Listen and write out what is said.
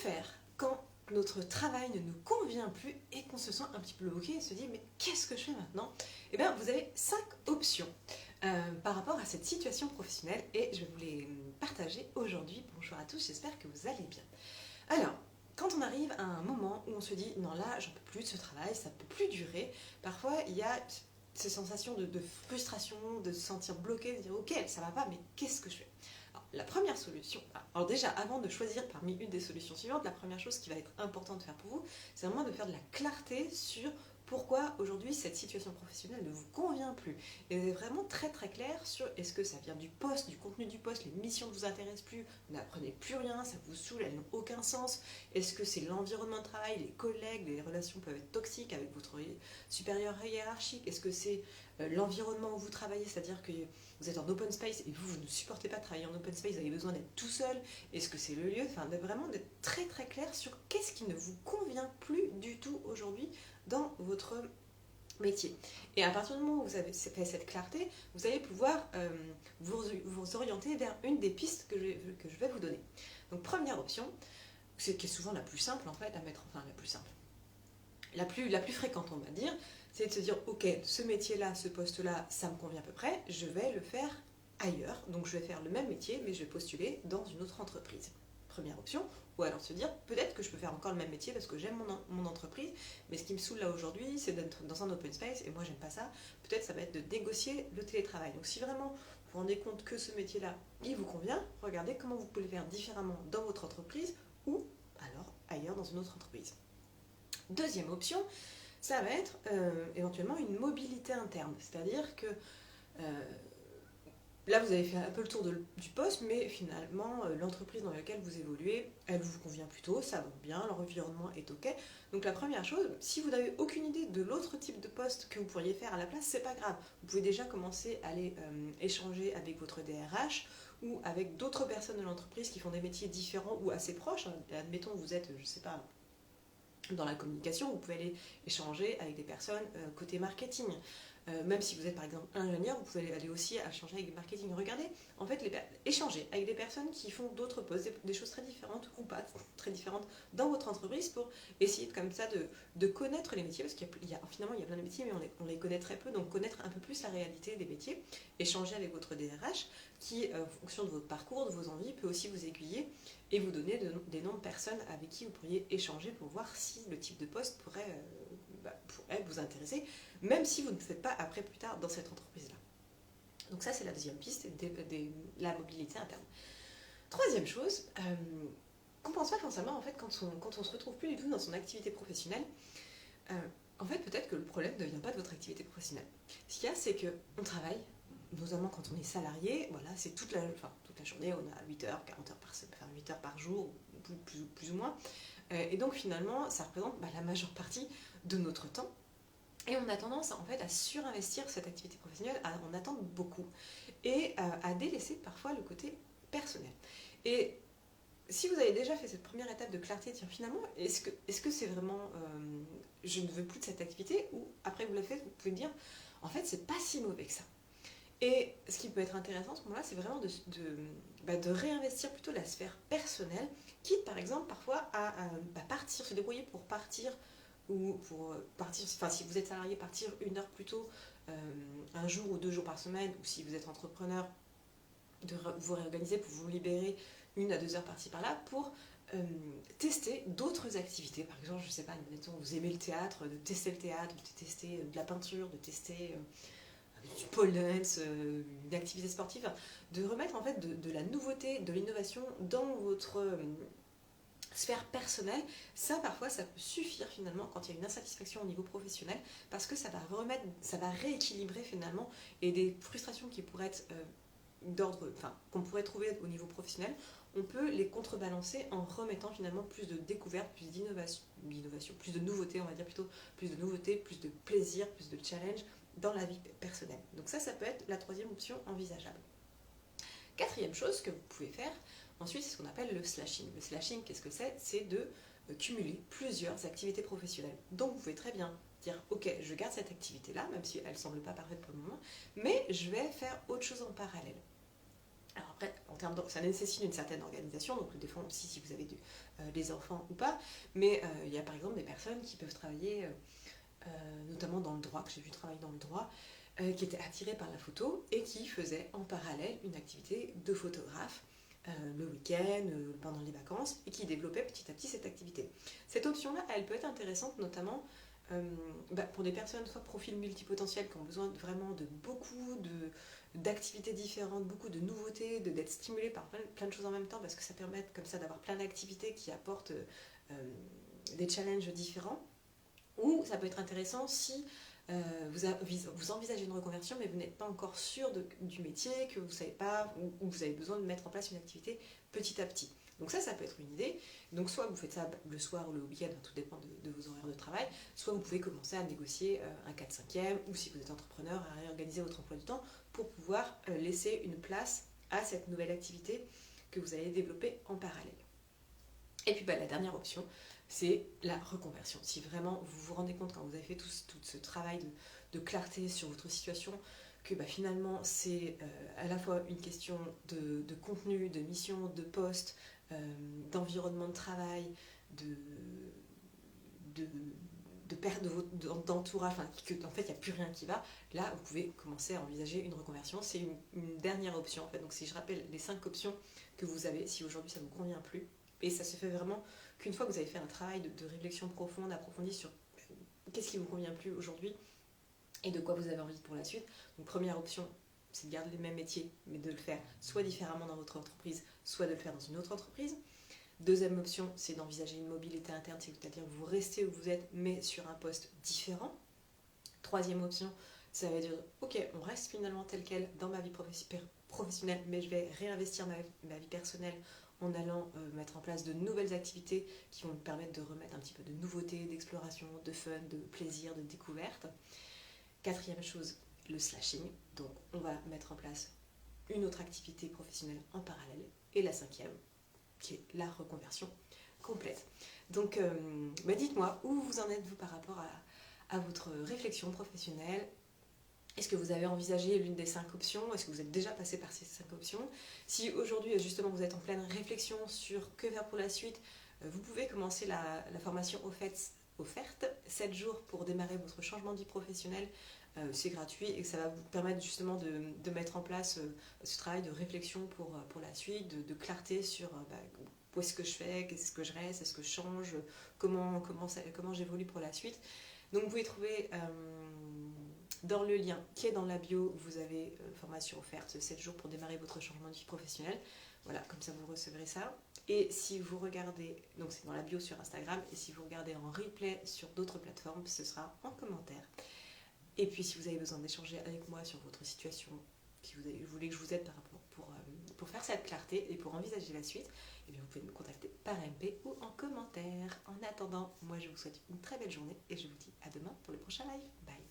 faire quand notre travail ne nous convient plus et qu'on se sent un petit peu bloqué et se dit mais qu'est-ce que je fais maintenant? Eh bien vous avez 5 options par rapport à cette situation professionnelle et je vais vous les partager aujourd'hui. Bonjour à tous, j'espère que vous allez bien. Alors, quand on arrive à un moment où on se dit non là j'en peux plus de ce travail, ça ne peut plus durer, parfois il y a ces sensations de frustration, de se sentir bloqué, de dire ok ça va pas mais qu'est-ce que je fais? Alors, la première solution, alors déjà avant de choisir parmi une des solutions suivantes, la première chose qui va être importante de faire pour vous, c'est vraiment de faire de la clarté sur pourquoi aujourd'hui cette situation professionnelle ne vous convient plus. Et d'être vraiment très très clair sur est-ce que ça vient du poste, du contenu du poste, les missions ne vous intéressent plus, vous n'apprenez plus rien, ça vous saoule, elles n'ont aucun sens. Est-ce que c'est l'environnement de travail, les collègues, les relations peuvent être toxiques avec votre supérieur hiérarchique? Est-ce que c'est l'environnement où vous travaillez, c'est-à-dire que vous êtes en open space et vous ne supportez pas de travailler en open space, vous avez besoin d'être tout seul? Est-ce que c'est le lieu? Enfin, vraiment d'être très très clair sur qu'est-ce qui ne vous convient plus du tout aujourd'hui dans votre métier. Et à partir du moment où vous avez fait cette clarté, vous allez pouvoir vous orienter vers une des pistes que je vais vous donner. Donc première option, qui est souvent la plus simple en fait à mettre, enfin la plus simple, la plus fréquente on va dire, c'est de se dire ok, ce métier-là, ce poste-là, ça me convient à peu près, je vais le faire ailleurs, donc je vais faire le même métier mais je vais postuler dans une autre entreprise. Première option. Ou alors se dire, peut-être que je peux faire encore le même métier parce que j'aime mon entreprise, mais ce qui me saoule là aujourd'hui, c'est d'être dans un open space, et moi j'aime pas ça. Peut-être ça va être de négocier le télétravail. Donc si vraiment vous vous rendez compte que ce métier-là, il vous convient, regardez comment vous pouvez le faire différemment dans votre entreprise, ou alors ailleurs dans une autre entreprise. Deuxième option, ça va être éventuellement une mobilité interne. C'est-à-dire que là, vous avez fait un peu le tour du poste, mais finalement, l'entreprise dans laquelle vous évoluez, elle vous convient plutôt, ça va bien, l'environnement est ok. Donc la première chose, si vous n'avez aucune idée de l'autre type de poste que vous pourriez faire à la place, c'est pas grave. Vous pouvez déjà commencer à aller échanger avec votre DRH ou avec d'autres personnes de l'entreprise qui font des métiers différents ou assez proches. Admettons, vous êtes, je sais pas, dans la communication, vous pouvez aller échanger avec des personnes côté marketing. Même si vous êtes par exemple ingénieur, vous pouvez aller aussi échanger avec du marketing. Regardez, en fait, échanger avec des personnes qui font d'autres postes, des choses très différentes ou pas très différentes dans votre entreprise pour essayer comme ça de connaître les métiers, parce finalement il y a plein de métiers, mais on les connaît très peu, donc connaître un peu plus la réalité des métiers, échanger avec votre DRH qui, en fonction de votre parcours, de vos envies, peut aussi vous aiguiller et vous donner des noms de personnes avec qui vous pourriez échanger pour voir si le type de poste pourrait vous intéresser, même si vous ne le faites pas après plus tard dans cette entreprise-là. Donc ça, c'est la deuxième piste, la mobilité interne. Troisième chose, qu'on pense pas forcément en fait quand on se retrouve plus du tout dans son activité professionnelle. En fait, peut-être que le problème ne vient pas de votre activité professionnelle. Ce qu'il y a, c'est qu'on travaille, notamment quand on est salarié, voilà, c'est toute la journée, on a 8 heures, 40 heures par semaine, 8 heures par jour, plus ou moins. Et donc finalement, ça représente la majeure partie de notre temps. Et on a tendance en fait à surinvestir cette activité professionnelle, à en attendre beaucoup et à délaisser parfois le côté personnel. Et si vous avez déjà fait cette première étape de clarté, tiens, finalement, est-ce que c'est vraiment je ne veux plus de cette activité, ou après vous l'avez fait, vous pouvez dire en fait c'est pas si mauvais que ça. Et ce qui peut être intéressant à ce moment-là, c'est vraiment de réinvestir plutôt la sphère personnelle, quitte par exemple parfois à partir, se débrouiller pour partir, ou pour partir, enfin si vous êtes salarié, partir 1 heure plus tôt, un jour ou 2 jours par semaine, ou si vous êtes entrepreneur, de vous réorganiser pour vous libérer 1 à 2 heures par-ci par-là pour tester d'autres activités. Par exemple, je ne sais pas, admettons, vous aimez le théâtre, de tester le théâtre, de tester de la peinture, de tester du pole dance, une activité sportive, de remettre en fait de la nouveauté, de l'innovation dans votre sphère personnelle. Ça parfois ça peut suffire finalement quand il y a une insatisfaction au niveau professionnel, parce que ça va rééquilibrer finalement, et des frustrations qui pourraient être qu'on pourrait trouver au niveau professionnel, on peut les contrebalancer en remettant finalement plus de découvertes, plus d'innovation, plus de nouveautés, on va dire plutôt, plus de nouveautés, plus de plaisir, plus de challenge dans la vie personnelle. Donc ça peut être la troisième option envisageable. Quatrième chose que vous pouvez faire, ensuite, c'est ce qu'on appelle le slashing. Le slashing, qu'est-ce que c'est? C'est de cumuler plusieurs activités professionnelles. Donc vous pouvez très bien dire, ok, je garde cette activité-là, même si elle ne semble pas parfaite pour le moment, mais je vais faire autre chose en parallèle. Alors, après, ça nécessite une certaine organisation, donc tout dépend aussi si vous avez des enfants ou pas, mais il y a par exemple des personnes qui peuvent travailler, notamment dans le droit, que j'ai vu travailler dans le droit, qui étaient attirées par la photo et qui faisaient en parallèle une activité de photographe le week-end, pendant les vacances, et qui développaient petit à petit cette activité. Cette option-là, elle peut être intéressante, notamment pour des personnes, soit profils multipotentiels, qui ont besoin vraiment de beaucoup d'activités différentes, beaucoup de nouveautés, d'être stimulés par plein de choses en même temps, parce que ça permet comme ça d'avoir plein d'activités qui apportent des challenges différents. Ou ça peut être intéressant si vous envisagez une reconversion, mais vous n'êtes pas encore sûr du métier, que vous ne savez pas, ou vous avez besoin de mettre en place une activité petit à petit. Donc ça peut être une idée. Donc soit vous faites ça le soir ou le week-end, tout dépend de vos horaires de travail, soit vous pouvez commencer à négocier un 4/5e, ou si vous êtes entrepreneur, à réorganiser votre emploi du temps pour pouvoir laisser une place à cette nouvelle activité que vous allez développer en parallèle. Et puis la dernière option, c'est la reconversion. Si vraiment vous vous rendez compte quand vous avez fait tout ce travail de clarté sur votre situation, que finalement c'est à la fois une question de contenu, de mission, de poste, d'environnement de travail, de perte d'entourage, qu'en fait il n'y a plus rien qui va, là vous pouvez commencer à envisager une reconversion. C'est une dernière option en fait. Donc si je rappelle les 5 options que vous avez, si aujourd'hui ça ne vous convient plus, et ça se fait vraiment qu'une fois que vous avez fait un travail de réflexion profonde, approfondie sur qu'est-ce qui ne vous convient plus aujourd'hui et de quoi vous avez envie pour la suite. Donc première option, c'est de garder les mêmes métiers, mais de le faire soit différemment dans votre entreprise, soit de le faire dans une autre entreprise. Deuxième option, c'est d'envisager une mobilité interne, c'est-à-dire que vous restez où vous êtes, mais sur un poste différent. Troisième option, ça veut dire, ok, on reste finalement tel quel dans ma vie professionnelle, mais je vais réinvestir ma vie personnelle en allant mettre en place de nouvelles activités qui vont me permettre de remettre un petit peu de nouveauté, d'exploration, de fun, de plaisir, de découverte. Quatrième chose, le slashing. Donc on va mettre en place une autre activité professionnelle en parallèle. Et la cinquième, qui est la reconversion complète. Donc dites-moi où vous en êtes vous par rapport à votre réflexion professionnelle. Est-ce que vous avez envisagé l'une des 5 options? Est-ce que vous êtes déjà passé par ces 5 options? Si aujourd'hui, justement, vous êtes en pleine réflexion sur que faire pour la suite, vous pouvez commencer la formation offerte 7 jours pour démarrer votre changement de vie professionnelle. C'est gratuit et ça va vous permettre justement de mettre en place ce travail de réflexion pour la suite, de clarté sur où est-ce que je fais, qu'est-ce que je reste, est-ce que je change, comment j'évolue pour la suite. Donc vous pouvez trouver dans le lien qui est dans la bio, vous avez formation offerte 7 jours pour démarrer votre changement de vie professionnelle. Voilà, comme ça vous recevrez ça. Et si vous regardez, donc c'est dans la bio sur Instagram, et si vous regardez en replay sur d'autres plateformes, ce sera en commentaire. Et puis si vous avez besoin d'échanger avec moi sur votre situation, si vous voulez que je vous aide par rapport pour faire cette clarté et pour envisager la suite, eh bien vous pouvez me contacter par MP ou en commentaire. En attendant, moi je vous souhaite une très belle journée et je vous dis à demain pour le prochain live. Bye.